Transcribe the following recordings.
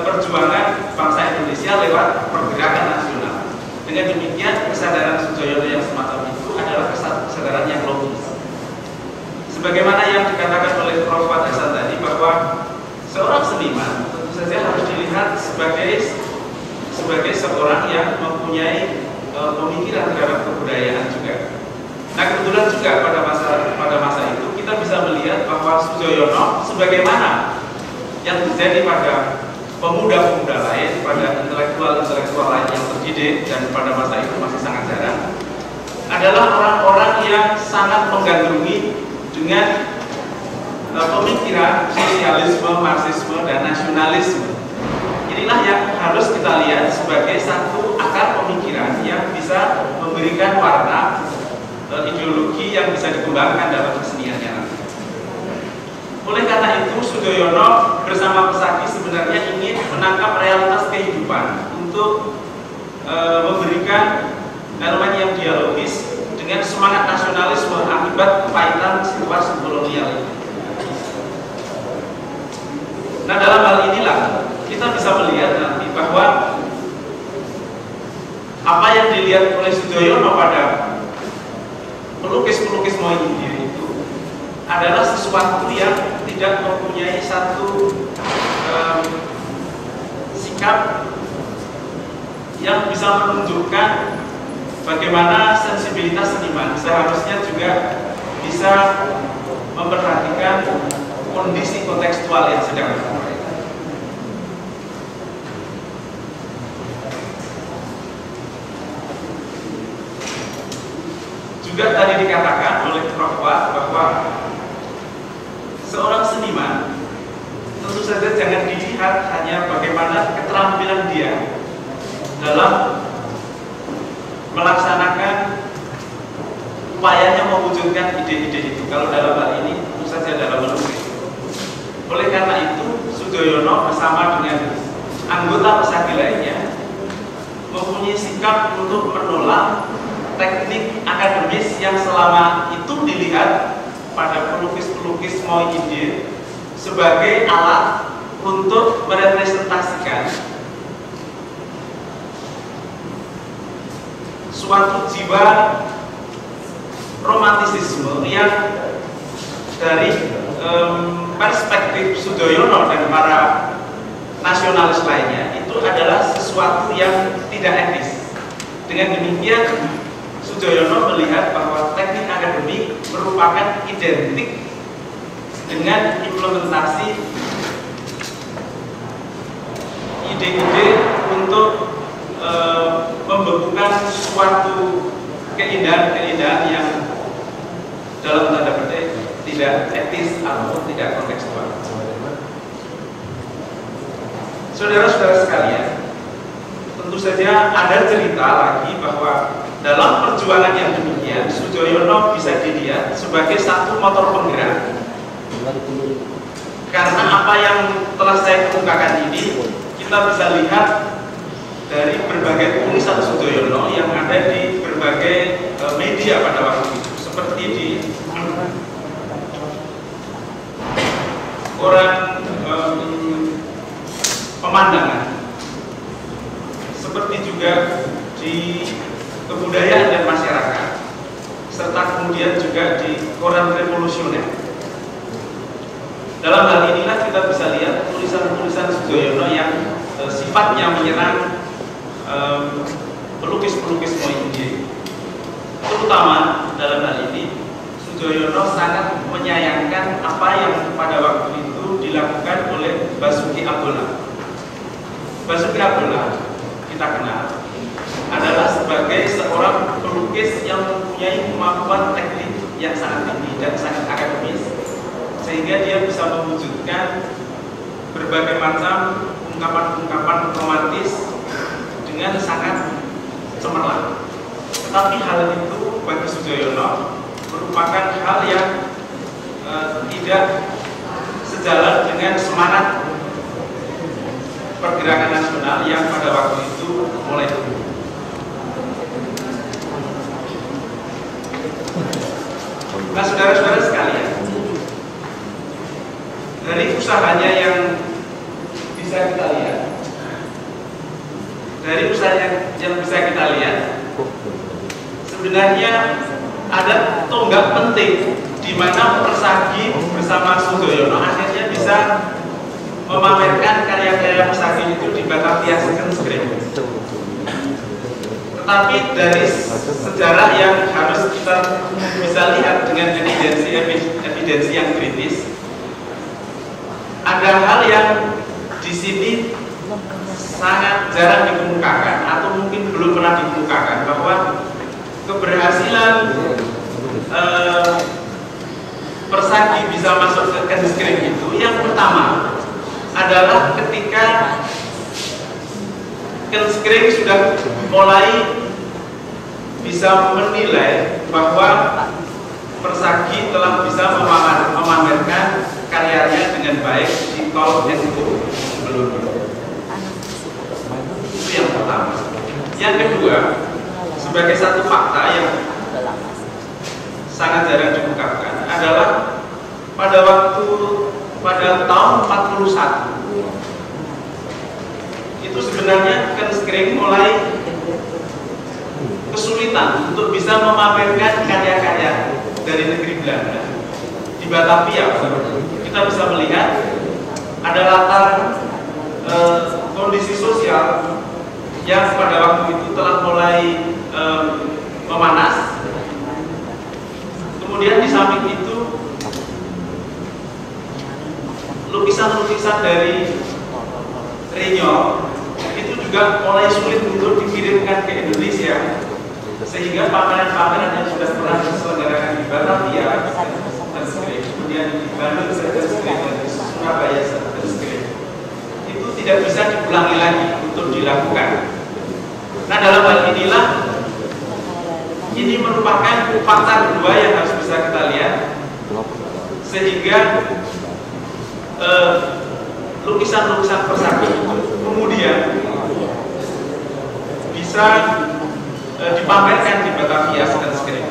perjuangan bangsa Indonesia lewat pergerakan nasional. Dengan demikian kesadaran Soejoyono yang semacam itu adalah kesadaran yang logis. Sebagaimana yang dikatakan oleh Prof. Hasan tadi, bahwa seorang seniman tentu saja harus dilihat sebagai seorang yang mempunyai pemikiran terhadap kebudayaan juga. Nah, kebetulan juga pada masa itu kita bisa melihat bahwa Soejoyono sebagaimana yang terjadi pada pemuda-pemuda lain, pada intelektual lain yang terdidik dan pada masa itu masih sangat jarang, adalah orang-orang yang sangat menggandrungi dengan pemikiran sosialisme, marxisme, dan nasionalisme. Inilah yang harus kita lihat sebagai satu akar pemikiran yang bisa memberikan warna ideologi yang bisa dikembangkan dalam keseniannya nanti. Oleh karena itu, Soejoyono bersama Pesagi sebenarnya ingin menangkap realitas kehidupan untuk memberikan elemen yang dialogis dengan semangat nasionalisme akibat kepahitan situasi kolonial ini. Nah, dalam hal inilah kita bisa melihat nanti bahwa apa yang dilihat oleh Soejoyono pada pelukis-pelukis Mohyindir itu adalah sesuatu yang tidak mempunyai satu sikap yang bisa menunjukkan bagaimana sensibilitas seniman seharusnya juga bisa memperhatikan kondisi kontekstual yang sedang berkembang. Juga tadi dikatakan oleh Prof. Wat bahwa seorang seniman tentu saja jangan dilihat hanya bagaimana keterampilan dia dalam melaksanakan upayanya mewujudkan ide-ide itu. Kalau dalam hal ini tentu saja dalam melukis. Oleh karena itu, Soejoyono bersama dengan anggota Pesagi lainnya mempunyai sikap untuk menolak teknik akademis yang selama itu dilihat pada pelukis-pelukis Mohyindir sebagai alat untuk merepresentasikan suatu jiwa romantisisme yang dari perspektif Soejoyono dan para nasionalis lainnya itu adalah sesuatu yang tidak etis. Dengan demikian, Soejoyono melihat bahwa teknik akademik merupakan identik dengan implementasi ide-ide untuk membekukan suatu keindahan-keindahan yang dalam tanda petik tidak etis atau tidak kontekstual. Saudara-saudara sekalian, tentu saja ada cerita lagi bahwa dalam perjuangan yang demikian, Soejoyono bisa dilihat sebagai satu motor penggerak. Karena apa yang telah saya kemukakan ini, kita bisa lihat dari berbagai tulisan Soejoyono yang ada di berbagai media pada waktu itu, seperti di koran Pemandangan, seperti juga di Kebudayaan dan Masyarakat, serta kemudian juga di koran Revolusioner. Dalam hal inilah kita bisa lihat tulisan-tulisan Soejoyono yang sifatnya menyerang pelukis-pelukis Mohyindir. Terutama dalam hal ini, Soejoyono sangat menyayangkan apa yang pada waktu itu dilakukan oleh Basuki Abdullah. Basuki Abdullah kita kenal adalah sebagai seorang pelukis yang mempunyai kemampuan teknik yang sangat tinggi dan sangat akademis, sehingga dia bisa mewujudkan berbagai macam ungkapan-ungkapan romantis dengan sangat cemerlang. Tetapi hal itu bagi Soejoyono merupakan hal yang tidak sejalan dengan semangat pergerakan nasional yang pada waktu itu mulai tumbuh. Nah, saudara-saudara sekalian, dari usahanya yang bisa kita lihat yang bisa kita lihat, sebenarnya ada tonggak penting di mana Persagi bersama Sudoyono akhirnya bisa memamerkan karya-karya Persagi itu di Batavia Second Screen. Tetapi dari sejarah yang harus kita bisa lihat dengan evidensi yang kritis, ada hal yang di sini sangat jarang dikemukakan atau mungkin belum pernah dikemukakan, bahwa keberhasilan Persagi bisa masuk ke second screen itu, yang pertama adalah ketika second screen sudah mulai bisa menilai bahwa Persagi telah bisa memamerkan karyanya dengan baik di Call and Go sebelumnya. Itu yang pertama. Yang kedua, sebagai satu fakta yang sangat jarang diungkapkan adalah pada tahun 41 itu sebenarnya Ken Skring mulai kesulitan untuk bisa memamerkan karya-karya dari negeri Belanda di Batavia. Kita bisa melihat ada latar kondisi sosial yang pada waktu itu telah mulai memanas. Kemudian di samping itu lukisan-lukisan dari Renyol itu juga mulai sulit untuk dikirimkan ke Indonesia, sehingga pameran-pameran yang sudah pernah diselenggarakan di Batavia kemudian di Bandung dan di Surabaya itu tidak bisa diulangi lagi untuk dilakukan. Nah, dalam hal inilah ini merupakan fakta kedua yang harus bisa kita lihat, sehingga lukisan-lukisan Persagi itu kemudian bisa dipamerkan di Batavia Second Screen.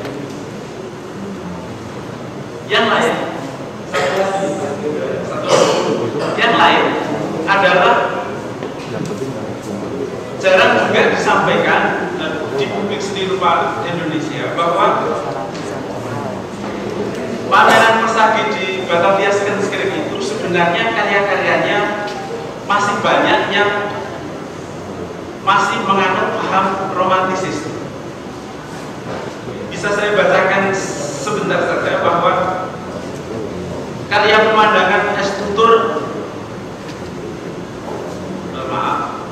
Yang lain adalah jarang juga disampaikan di publik seni rupa Indonesia bahwa pameran Persagi di Batavia Second Screen itu sebenarnya karya-karyanya masih banyak yang masih mengandung paham romantisis. Bisa saya bacakan sebentar saja bahwa karya pemandangan es tutur, maaf,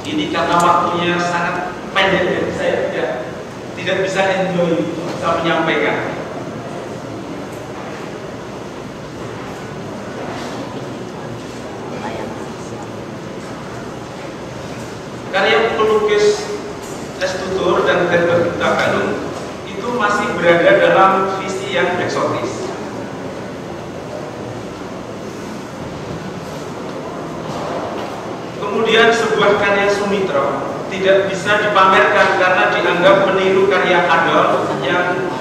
ini karena waktunya sangat pendek, jadi saya tidak bisa enjoy bisa menyampaikan. Karya pelukis es tutur dan Herbert Tagalung itu masih berada dalam visi yang eksotis. Kemudian sebuah karya Sumitro tidak bisa dipamerkan karena dianggap meniru karya Adolf yang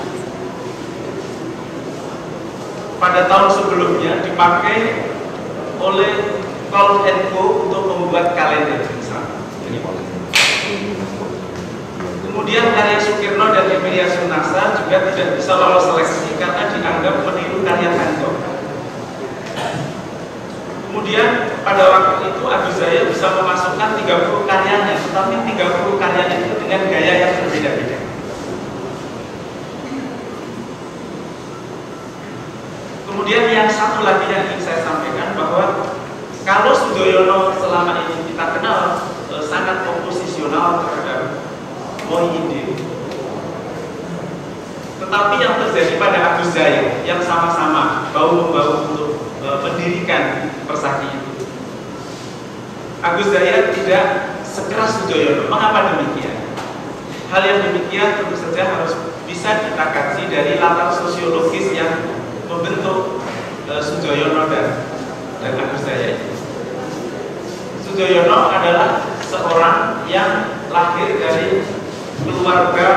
pada tahun sebelumnya dipakai oleh Call and Go untuk membuat kalender misalnya. Kemudian karya Sukirno dan Emilia Sunarsa juga tidak bisa lolos seleksi karena dianggap meniru karya Van Gogh. Kemudian pada waktu itu Agus Jaya bisa memasukkan 30 karyanya, tetapi 30 karyanya itu dengan gaya yang berbeda-beda. Kemudian yang satu lagi yang ingin saya sampaikan, bahwa kalau Sudoyono selama ini kita kenal sangat oposisional terhadap Muhyiddin, tetapi yang terjadi pada Agus Jaya yang sama-sama bahu-membahu untuk mendirikan Persagi itu, Agus Jaya tidak sekeras Sudoyono. Mengapa demikian? Hal yang demikian tentu saja harus bisa kita kaji dari latar sosiologis yang membentuk Sudoyono dan Agus Jaya itu. Sudoyono adalah seorang yang lahir dari keluarga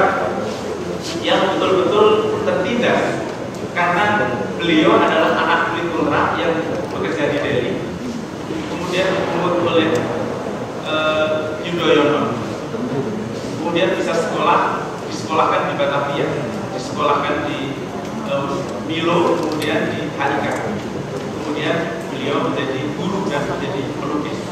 yang betul-betul tertindas karena beliau adalah anak kulit perak yang bekerja di Delhi, kemudian dipungut oleh Yudhoyono. kemudian bisa disekolahkan di Batavia, disekolahkan di Milo, kemudian di Halika. Kemudian beliau menjadi guru dan menjadi pelukis.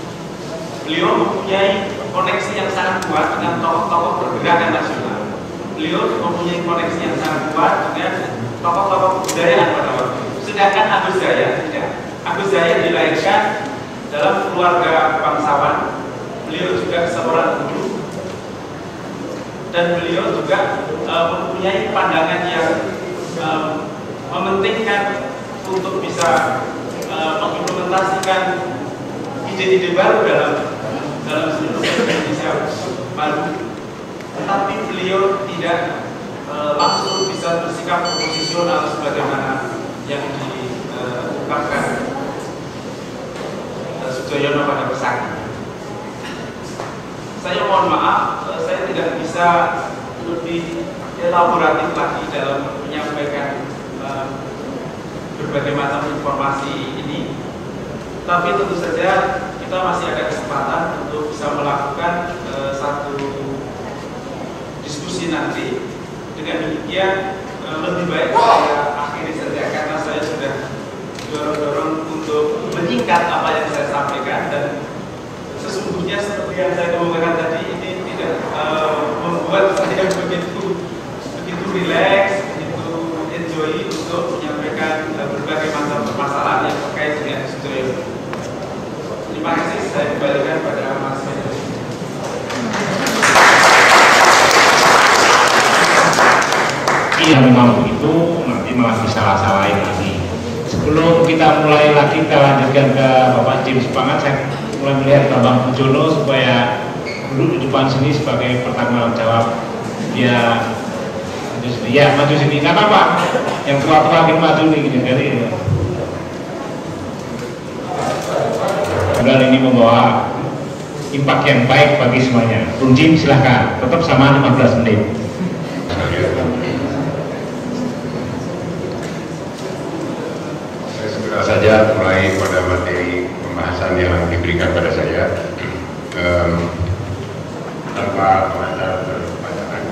Beliau mempunyai koneksi yang sangat kuat dengan tokoh-tokoh pergerakan nasional. Beliau mempunyai koneksi yang sangat kuat dengan tokoh-tokoh kebudayaan pada waktu itu. Sedangkan Agus Jaya tidak. Agus Jaya dilahirkan dalam keluarga bangsawan. Beliau juga seorang guru dan beliau juga mempunyai pandangan yang mementingkan untuk bisa mengimplementasikan ide-ide baru dalam seluruh Indonesia baru. Tetapi beliau tidak langsung bisa bersikap oposisional sebagaimana yang diungkapkan Sujoyono pada pesannya. Saya mohon maaf, saya tidak bisa lebih elaboratif lagi dalam menyampaikan berbagai macam informasi ini. Tapi tentu saja kita masih ada kesempatan untuk bisa melakukan satu diskusi nanti. Dengan demikian lebih baik saya akhiri saja karena saya sudah dorong-dorong untuk menyingkat apa yang saya sampaikan, dan sesungguhnya seperti yang saya kemukakan tadi, ini tidak membuat saya begitu rileks, begitu enjoy untuk menyampaikan berbagai macam permasalahan yang terkait dengan Sujoyono. Terima kasih, saya kembalikan pada Mas Medan. Iya, memang begitu, nanti malah disalah-salahin lagi. Sebelum kita mulai lagi, kita lanjutkan ke Bapak James Pangan. Saya mulai melihat Bambang Pujono supaya duduk di depan sini sebagai pertanggung jawab. Ya, maju sini, nggak apa-apa. Yang tua-tua ingin maju nih, gini kali. Kemudian ini membawa impact yang baik bagi semuanya. Bung Jim, silahkan, tetap sama 15 menit. Saja mulai pada materi pembahasan yang diberikan pada saya tanpa pengantar pertanyaan.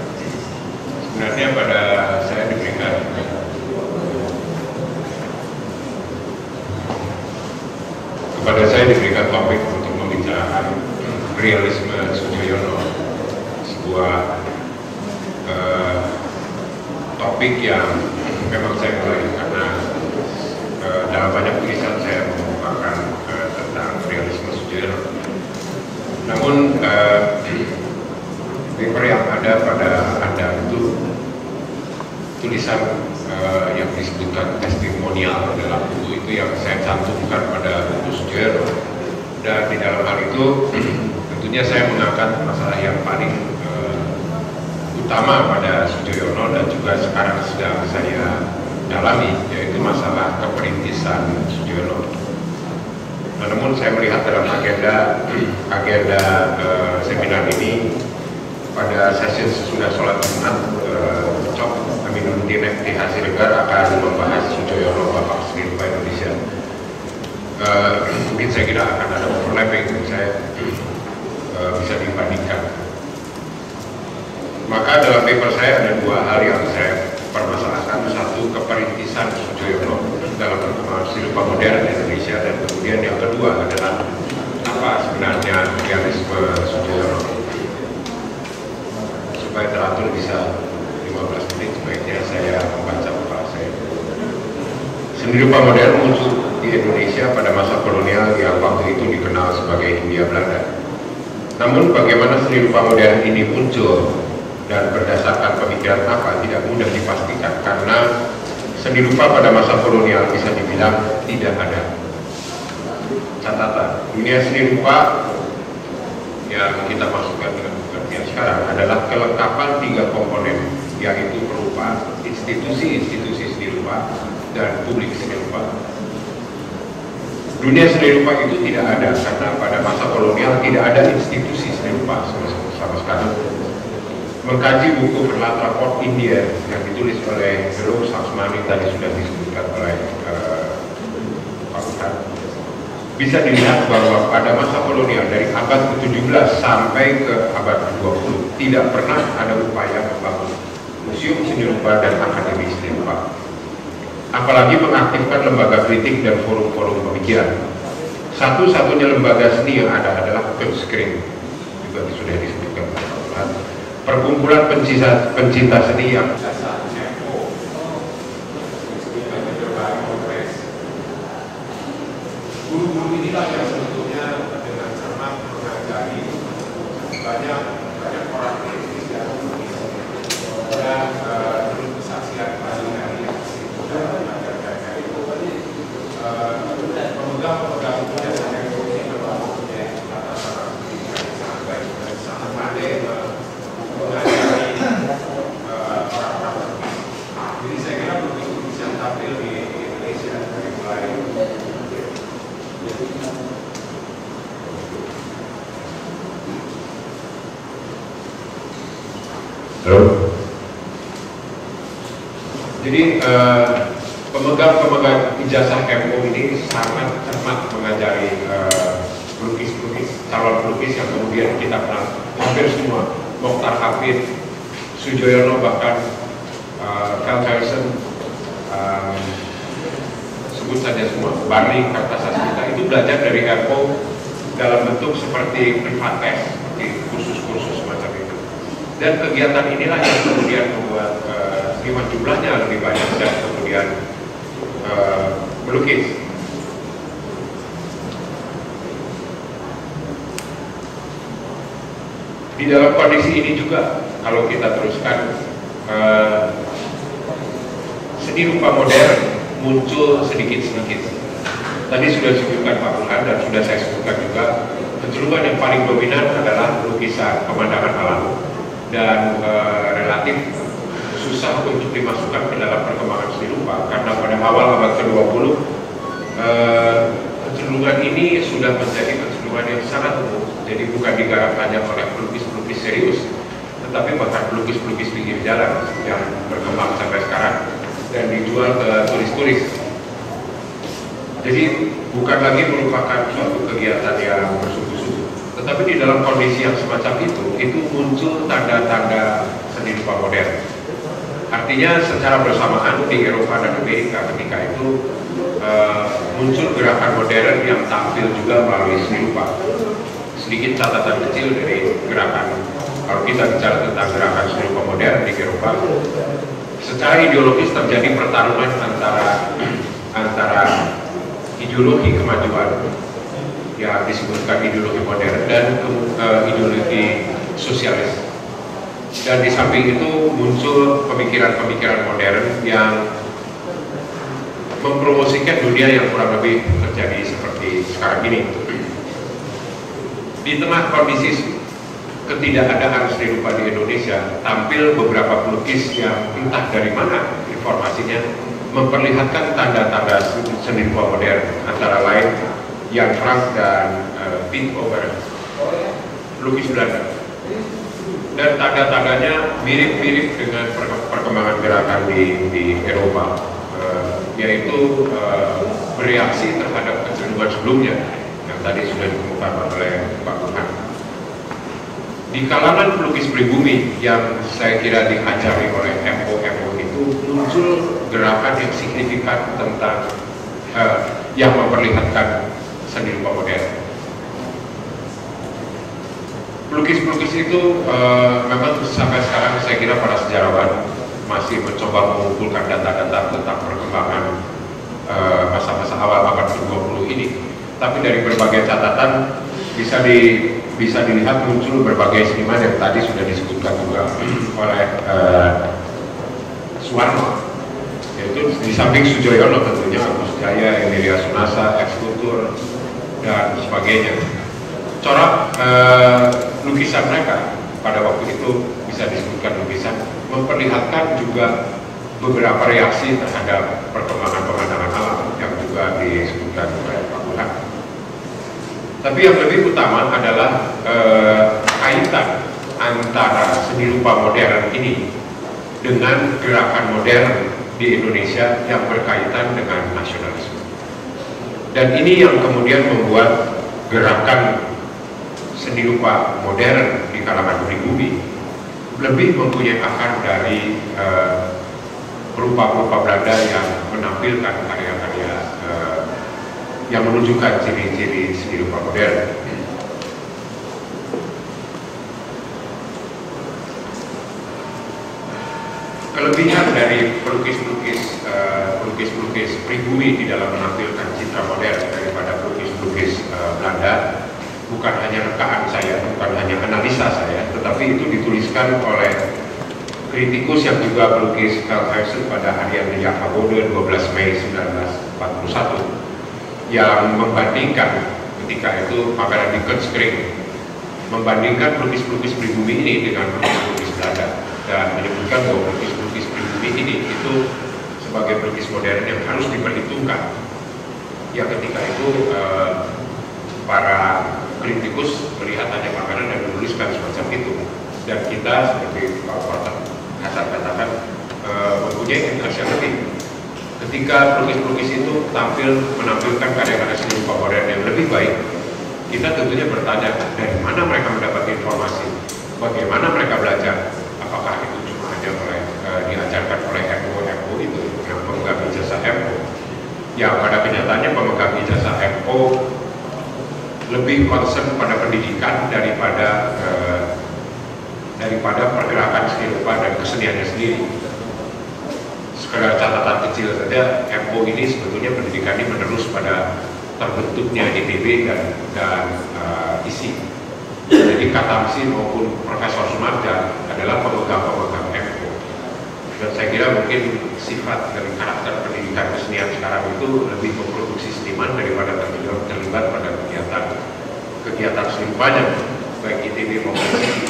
Sebenarnya pada saya diberikan topik untuk membicarakan realisme Sujoyono, sebuah topik yang memang saya mulai karena dalam banyak tulisan saya mengumpulkan tentang realisme Sujoyono. Namun paper yang ada pada Anda itu tulisan yang disebutkan testimonial dalam buku itu yang saya cantumkan pada buku Sujoyono, dan di dalam hal itu tentunya saya mengangkat masalah yang paling utama pada Sujoyono dan juga sekarang sedang saya dalami, yaitu masalah keperintisan Sujoyono. Namun saya melihat dalam agenda seminar ini pada sesi sesudah sholat Jumat, Cok Aminuddin FTH Siregar akan membahas Sujoyono Bapak Seni Rupa Indonesia. Mungkin saya kira akan ada overlapping, saya bisa dibandingkan. Maka dalam paper saya ada dua hal yang saya permasalahan. Satu, keperintisan Sujoyono dalam seni rupa modern Indonesia, dan kemudian yang kedua adalah apa sebenarnya realisme Sujoyono. Supaya teratur bisa 15 menit, sebaiknya saya membaca paper saya. Seni rupa modern muncul di Indonesia pada masa kolonial yang waktu itu dikenal sebagai Hindia Belanda. Namun bagaimana seni rupa modern ini muncul dan berdasarkan pemikiran apa tidak mudah dipastikan, karena seni rupa pada masa kolonial bisa dibilang tidak ada catatan. Dunia seni rupa yang kita masukkan dengan pengertian sekarang adalah kelengkapan tiga komponen, yaitu berupa institusi-institusi seni rupa dan publik seni rupa. Dunia seni rupa itu tidak ada karena pada masa kolonial tidak ada institusi seni rupa sama sekali. Mengkaji buku berlatar Port India yang ditulis oleh Guru Saksmani tadi sudah disebutkan oleh Pak Ustadz, bisa dilihat bahwa pada masa kolonial dari abad ke-17 sampai ke abad ke-20 tidak pernah ada upaya membangun museum seni rupa dan akademi seni rupa, apalagi mengaktifkan lembaga kritik dan forum-forum pemikiran. Satu-satunya lembaga seni yang ada adalah Kunstskring, juga sudah disebutkan perkumpulan pencinta seni yang guru-guru inilah yang sebetulnya dengan cermat mengajari banyak orang di Indonesia dan menurut kesaksian dari yang sudah mengajarkan itu pemegang jasa ekonomi mempunyai latar belakang pendidikan yang sangat baik dan sangat pandai mengajari orang-orang. Jadi saya kira begitu bisa tampil di Indonesia dari mulai Halo. Jadi pemegang ijazah MO ini sangat cermat mengajari calon pelukis yang kemudian kita kenal hampir semua, Mokhtar Hafid, Sujoyono, bahkan Carl Carlson, sebut saja semua, Barney Kartasasmita, itu belajar dari MO dalam bentuk seperti privat les, seperti kursus-kursus semacam itu. Dan kegiatan inilah yang kemudian membuat jumlahnya lebih banyak dan kemudian melukis. Di dalam kondisi ini juga, kalau kita teruskan, seni rupa modern muncul sedikit-sedikit. Tadi sudah disebutkan Pak Burhan dan sudah saya sebutkan juga, kecenderungan yang paling dominan adalah lukisan pemandangan alam dan relatif susah untuk dimasukkan ke dalam perkembangan seni rupa karena pada awal abad ke-20 kecenderungan ini sudah menjadi kecenderungan yang sangat umum. Jadi bukan digarap hanya oleh pelukis-pelukis serius, tetapi bahkan pelukis-pelukis pinggir jalan yang berkembang sampai sekarang dan dijual ke turis-turis. Jadi bukan lagi merupakan suatu kegiatan yang bersungguh-sungguh, tetapi di dalam kondisi yang semacam itu muncul tanda-tanda seni rupa modern. Artinya secara bersamaan di Eropa dan Amerika ketika itu muncul gerakan modern yang tampil juga melalui seni rupa. Sedikit catatan kecil dari gerakan, kalau kita bicara tentang gerakan seni rupa modern di Eropa, secara ideologis terjadi pertarungan antara ideologi kemajuan yang disebutkan ideologi modern dan ideologi sosialis. Dan di samping itu muncul pemikiran-pemikiran modern yang mempromosikan dunia yang kurang lebih terjadi seperti sekarang ini. Di tengah kondisi ketidakadaan seni rupa di Indonesia, tampil beberapa pelukis yang entah dari mana informasinya memperlihatkan tanda-tanda seni rupa modern, antara lain Jan Frank dan Piet Over, pelukis Belanda. Dan tanda-tandanya mirip-mirip dengan perkembangan gerakan di Eropa, yaitu bereaksi terhadap kecenderungan sebelumnya yang tadi sudah dikemukakan oleh Pak Burhan. Di kalangan pelukis pribumi yang saya kira diajari oleh MO itu muncul gerakan yang signifikan tentang yang memperlihatkan seni rupa modern. Pelukis-pelukis itu memang sampai sekarang saya kira para sejarawan masih mencoba mengumpulkan data-data tentang perkembangan masa-masa awal abad ke-20 ini. Tapi dari berbagai catatan bisa dilihat muncul berbagai seniman yang tadi sudah disebutkan juga oleh Suwarno, yaitu di samping Sujoyono tentunya Agus Jaya, Emilia Sunasa, Ekskultur dan sebagainya. Corak lukisan mereka pada waktu itu bisa disebutkan lukisan memperlihatkan juga beberapa reaksi terhadap perkembangan pemandangan alam yang juga disebutkan oleh Pak Burhan. Tapi yang lebih utama adalah kaitan antara seni rupa modern ini dengan gerakan modern di Indonesia yang berkaitan dengan nasionalisme. Dan ini yang kemudian membuat gerakan seni rupa modern di kalangan pribumi lebih mempunyai akar dari perupa-perupa Belanda yang menampilkan karya-karya yang menunjukkan ciri-ciri seni rupa modern. Kelebihan dari pelukis-pelukis pribumi di dalam menampilkan citra modern daripada pelukis-pelukis Belanda bukan hanya rekaan saya, bukan hanya analisa saya, tetapi itu dituliskan oleh kritikus yang juga pelukis Karl Heusen pada harian Jacobode 12 Mei 1941 yang membandingkan ketika itu pameran di Kunstkring membandingkan pelukis-pelukis pribumi ini dengan pelukis-pelukis Belanda dan menyebutkan bahwa pelukis-pelukis pribumi ini itu sebagai pelukis modern yang harus diperhitungkan. Ya ketika itu para kritikus melihat hanya pameran dan menuliskan semacam itu, dan kita seperti Pak Hasan katakan mempunyai interest yang lebih. Ketika pelukis-pelukis itu menampilkan karya-karya seni rupa modern yang lebih baik, kita tentunya bertanya dari mana mereka mendapat informasi, bagaimana mereka belajar, apakah itu cuma hanya diajarkan oleh MO itu yang pemegang ijazah MO. Ya pada kenyataannya pemegang ijazah MO lebih concern pada pendidikan daripada pergerakan seni rupa dan keseniannya sendiri. Sekedar catatan kecil saja, MO ini sebetulnya pendidikannya menerus pada terbentuknya ITB dan ISI. Jadi Katamsi maupun Profesor Sumarja adalah pemegang-pemegang MO. Dan saya kira mungkin sifat dan karakter pendidikan kesenian sekarang itu lebih memproduksi seniman daripada terlibat pada kegiatan seni banyak, baik ITB maupun ISI.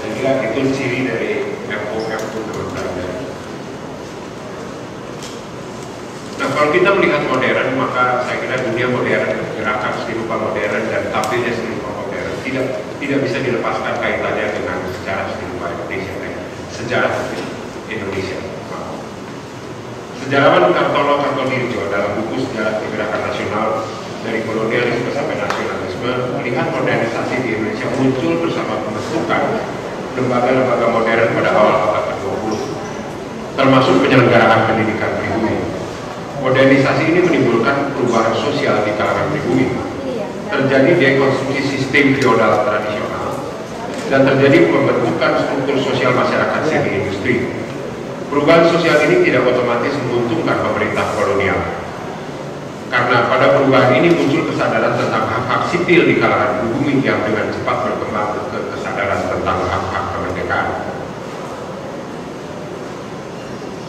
Saya kira itu ciri dari MO Belanda. Nah, kalau kita melihat modern, maka saya kira dunia modern, gerakan seni rupa modern dan tampilnya seni rupa modern tidak bisa dilepaskan kaitannya dengan sejarah seni rupa Indonesia. Sejarah Indonesia. Sejarawan Kartodirjo dalam buku Sejarah Gerakan Nasional dari Kolonialisme sampai Nasionalisme melihat modernisasi di Indonesia muncul bersama pembentukan lembaga-lembaga modern pada awal abad ke-20, termasuk penyelenggaraan pendidikan pribumi. Modernisasi ini menimbulkan perubahan sosial di kalangan pribumi. Terjadi dekonstruksi sistem feodal tradisional dan terjadi pembentukan struktur sosial masyarakat semi industri. Perubahan sosial ini tidak otomatis menguntungkan pemerintah kolonial, karena pada perubahan ini muncul kesadaran tentang hak-hak sipil di kalangan pribumi yang dengan cepat berkembang ke kesadaran tentang hak-hak kemerdekaan.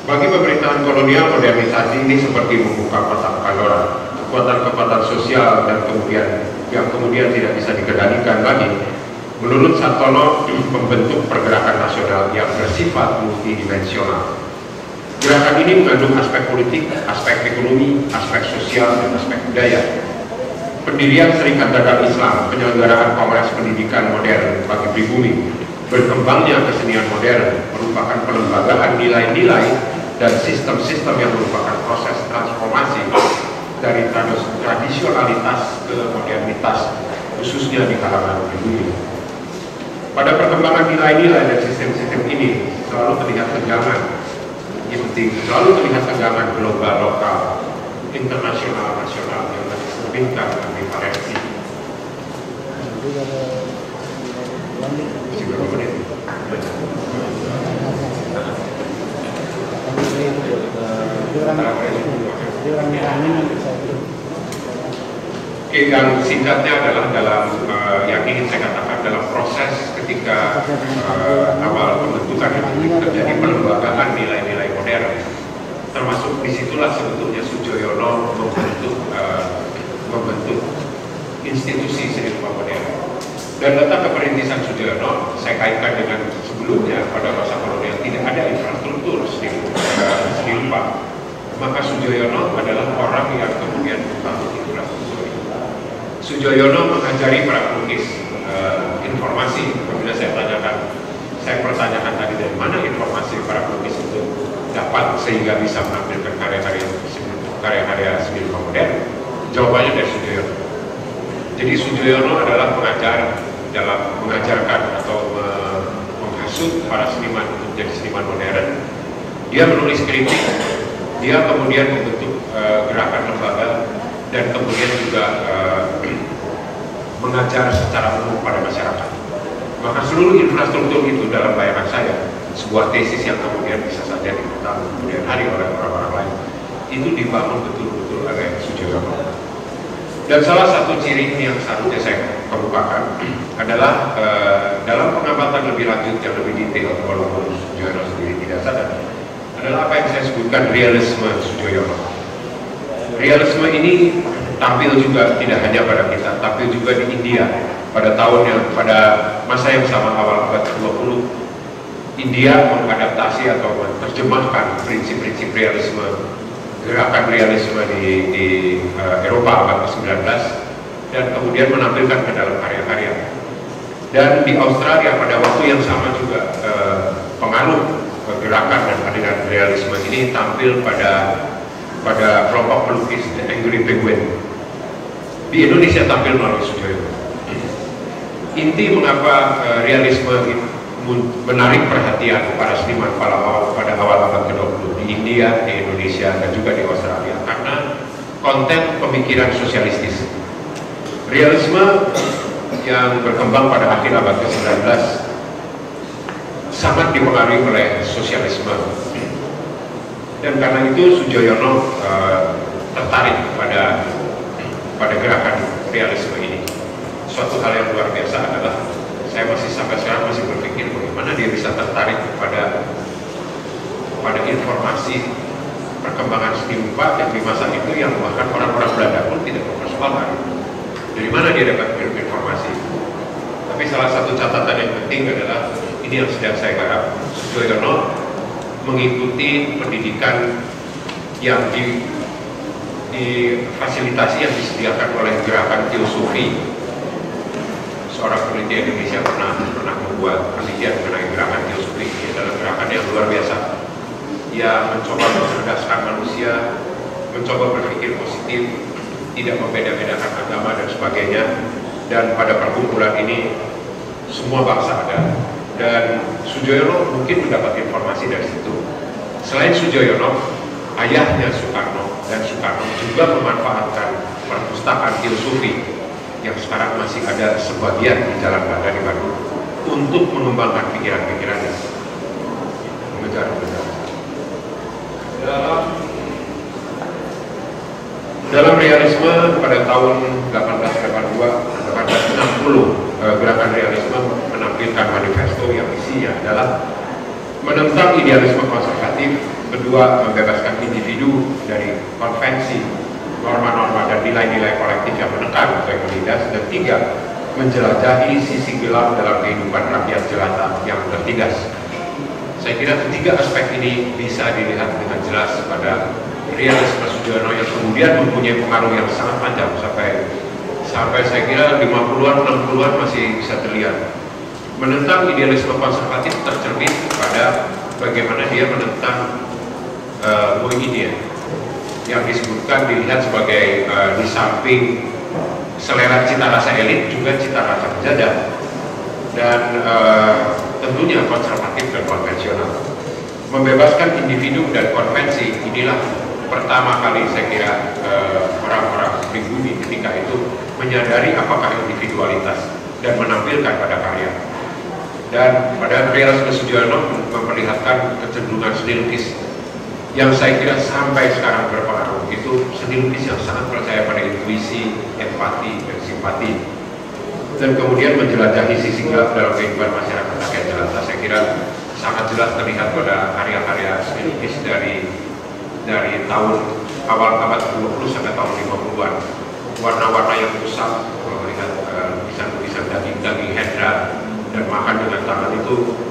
Bagi pemerintahan kolonial, modernisasi ini seperti membuka kotak Pandora. Kekuatan-kekuatan sosial dan kemudian tidak bisa dikendalikan lagi. Menurut Sartono, membentuk pergerakan nasional yang bersifat multidimensional. Gerakan ini mengandung aspek politik, aspek ekonomi, aspek sosial, dan aspek budaya. Pendirian Serikat Dagang Islam, penyelenggaraan kongres pendidikan modern bagi pribumi, berkembangnya kesenian modern merupakan pelembagaan nilai-nilai dan sistem-sistem yang merupakan proses transformasi dari tradisionalitas ke modernitas, khususnya di kalangan pribumi. Pada perkembangan nilai-nilai dan sistem-sistem ini selalu terlihat tegangan, selalu terlihat tegangan global, lokal, internasional, nasional yang mencerminkan ambivalensi. Berapa menit? Oke, yang singkatnya adalah dalam yang ingin saya katakan dalam proses ketika awal pembentukan republik terjadi pelembagaan nilai-nilai modern, termasuk disitulah sebetulnya Sujoyono membentuk institusi seni rupa modern. Dan letak keperintisan Sujoyono saya kaitkan dengan sebelumnya pada masa kolonial tidak ada infrastruktur seni rupa. Maka Sujoyono adalah orang yang kemudian membangun infrastruktur. Sujoyono mengajari para pelukis informasi. Apabila saya pertanyakan tadi dari mana informasi para pelukis itu dapat sehingga bisa menampilkan karya-karya karya-karya seni rupa modern? Jawabannya dari Sujoyono. Jadi Sujoyono adalah pengajar dalam mengajarkan atau menghasut para seniman untuk menjadi seniman modern. Dia menulis kritik, dia kemudian membentuk gerakan lembaga, dan kemudian juga mengajar secara umum pada masyarakat. Maka seluruh infrastruktur itu dalam bayangan saya, sebuah tesis yang kemudian bisa saja diketahui kemudian hari oleh orang-orang lain, itu dibangun betul-betul oleh Sujoyono. Dan salah satu ciri yang seharusnya saya kemukakan adalah dalam pengamatan lebih lanjut yang lebih detail, walaupun Sujoyono sendiri tidak sadar, adalah apa yang saya sebutkan realisme Sujoyono. Realisme ini tampil juga tidak hanya pada kita, tampil juga di India pada masa yang sama, awal abad ke-20. India mengadaptasi atau menerjemahkan prinsip-prinsip realisme, gerakan realisme di Eropa abad ke-19, dan kemudian menampilkan ke dalam karya-karya. Dan di Australia pada waktu yang sama juga pengaruh gerakan dan aliran realisme ini tampil pada kelompok pelukis The Angry Penguin. Di Indonesia tampil melalui Sujoyono. Inti mengapa realisme menarik perhatian para seniman pada awal abad ke-20 di India, di Indonesia, dan juga di Australia, karena konten pemikiran sosialistis. Realisme yang berkembang pada akhir abad ke-19 sangat dipengaruhi oleh sosialisme, dan karena itu Sujoyono tertarik pada gerakan realisme ini. Suatu hal yang luar biasa adalah saya sampai sekarang masih berpikir bagaimana dia bisa tertarik pada informasi perkembangan seni rupa yang di masa itu yang bahkan orang-orang Belanda pun tidak mempersoalkan. Dari mana dia dapat informasi? Tapi salah satu catatan yang penting adalah ini yang sedang saya garap. Sujoyono mengikuti pendidikan yang difasilitasi yang disediakan oleh gerakan teosofi. Seorang peneliti Indonesia pernah membuat penelitian mengenai gerakan teosofi. Ini adalah gerakan yang luar biasa. Ia mencoba mencerdaskan manusia, mencoba berpikir positif, tidak membeda-bedakan agama dan sebagainya. Dan pada perkumpulan ini semua bangsa ada. Dan Sujoyono mungkin mendapat informasi dari situ. Selain Sujoyono, ayahnya Soekarno, dan Soekarno juga memanfaatkan perpustakaan teosofi yang sekarang masih ada sebagian di Jalan Banda di Bandung untuk mengembangkan pikiran-pikirannya, mengejar-mengejar. Dalam realisme pada tahun 1860, gerakan realisme menampilkan manifesto yang isinya adalah menentang idealisme konservatif, kedua membebaskan individu dari konvensi, norma-norma dan nilai-nilai kolektif yang menekan atau yang menindas, dan tiga, menjelajahi sisi gelap dalam kehidupan rakyat jelata yang tertindas. Saya kira ketiga aspek ini bisa dilihat dengan jelas pada realisme Sujoyono yang kemudian mempunyai pengaruh yang sangat panjang sampai saya kira 50-an, 60-an masih bisa terlihat. Menentang idealisme konservatif tercermin pada bagaimana dia menentang Mohidian yang disebutkan dilihat sebagai di samping selera cita rasa elit juga cita rasa penjajah, dan tentunya konservatif dan konvensional. Membebaskan individu dan konvensi, inilah pertama kali saya kira orang-orang pribumi ketika itu menyadari apakah individualitas dan menampilkan pada karya. Dan pada realisme Sujoyono memperlihatkan kecenderungan seni lukis yang saya kira sampai sekarang berpengaruh. Itu seni lukis yang sangat percaya pada intuisi, empati, dan simpati, dan kemudian menjelajahi sisi gelap dalam kehidupan masyarakat rakyat jelata. Saya kira sangat jelas terlihat pada karya-karya seni lukis dari tahun awal abad 20 sampai tahun 50-an. Warna-warna yang kusam, kalau melihat lukisan-lukisan daging Hendra dan makan dengan tangan itu